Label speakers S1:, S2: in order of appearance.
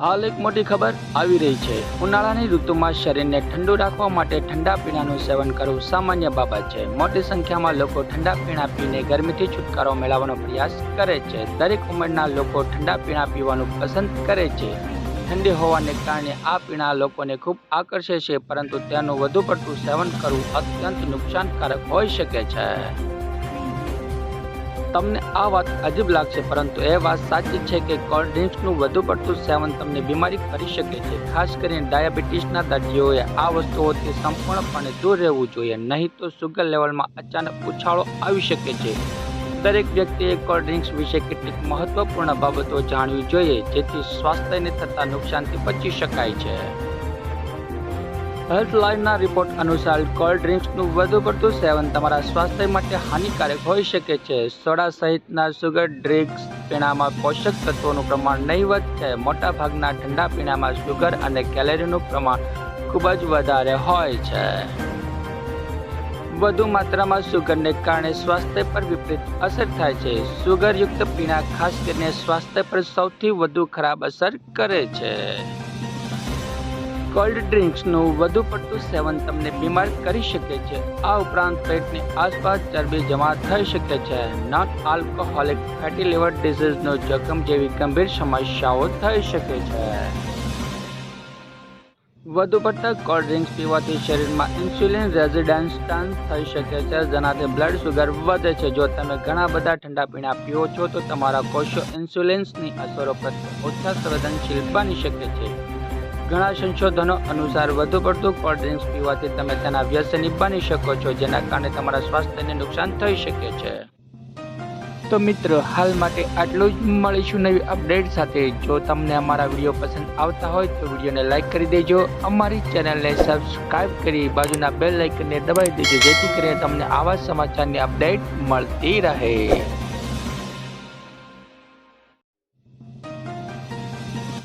S1: હાલ એક મોટી ખબર આવી રહી છે। ઉનાળાની ઋતુમાં શરીરને ઠંડુ રાખવા માટે ઠંડા પીણાનું સેવન કરવું સામાન્ય બાબત છે। મોટી સંખ્યામાં લોકો ઠંડા પીણા પીને ગરમીથી છુટકારો મેળવવાનો પ્રયાસ કરે છે। દરેક ઉંમરના લોકો ઠંડા પીણા પીવાનું પસંદ કરે છે। ઠંડી હોવાને કારણે આ પીણા લોકોને ખૂબ આકર્ષે છે, પરંતુ તેનું વધુ પડતું સેવન કરવું અત્યંત નુકસાનકારક હોઈ શકે છે। તમને આ વાત અજીબ લાગશે, પરંતુ એ વાત સાચી છે કે કોલ્ડ ડ્રિંક્સનું વધુ પડતું સેવન તમને બીમારી કરી શકે છે। ખાસ કરીને ડાયાબિટીસના દર્દીઓએ આ વસ્તુઓથી સંપૂર્ણપણે દૂર રહેવું જોઈએ, નહીં તો સુગર લેવલમાં અચાનક ઉછાળો આવી શકે છે। દરેક વ્યક્તિએ કોલ્ડ ડ્રિંક્સ વિશે કેટલીક મહત્વપૂર્ણ બાબતો જાણવી જોઈએ, જેથી સ્વાસ્થ્યને થતા નુકસાનથી બચી શકાય છે। હેલ્થલાઇનના રિપોર્ટ અનુસાર કોલ્ડ ડ્રિંક્સનું વધુ પડતું સેવન તમારા સ્વાસ્થ્ય માટે હાનિકારક હોઈ શકે છે। સોડા સહિતના સુગર ડ્રિંક્સ પીણામાં પોષક તત્વોનું પ્રમાણ નહિવત છે। મોટાભાગના ઠંડા પીણામાં સુગર અને કેલરીનું પ્રમાણ ખૂબ જ વધારે હોય છે। વધુ માત્રામાં સુગરને કારણે સ્વાસ્થ્ય પર વિપરીત અસર થાય છે। સુગરયુક્ત પીણા ખાસ કરીને સ્વાસ્થ્ય પર સૌથી વધુ ખરાબ અસર કરે છે। કોલ્ડ ડ્રિંક્સનું વધુ પડતું સેવન તમને બીમાર કરી શકે છે। આ ઉપરાંત પેટની આસપાસ ચરબી જમા થઈ શકે છે। નોન આલ્કોહોલિક ફેટી લીવર ડિઝીઝનું જોખમ જેવી ગંભીર સમસ્યાઓ થઈ શકે છે। વધુ પડતા કોલ્ડ ડ્રિંક્સ પીવાથી શરીરમાં ઇન્સ્યુલિન રેઝિસ્ટન્સ થઈ શકે છે, જેનાથી બ્લડ શુગર વધે છે। જો તમે ઘણા બધા ઠંડા પીણા પીઓ છો, તો તમારા કોષો ઇન્સ્યુલિન્સની અસરો પ્રત્યે ઓછા સંવેદનશીલ બની શકે છે। ઘણા સંશોધનો અનુસાર વધુ પડતું કોલ્ડ ડ્રિંક્સ પીવાથી તમે તેના વ્યસની બની શકો છો, જેના કારણે તમારા સ્વાસ્થ્યને નુકસાન થઈ શકે છે। તો મિત્રો, હાલ માટે આટલું જ। મળીશું નવી અપડેટ સાથે। જો તમને અમારા વિડીયો પસંદ આવતા હોય તો વિડીયોને લાઇક કરી દેજો, અમારી ચેનલને સબસ્ક્રાઇબ કરી બાજુના બેલ આઇકનને દબાવી દેજો, જેથી કરીને તમને આવા સમાચારની અપડેટ મળતી રહે।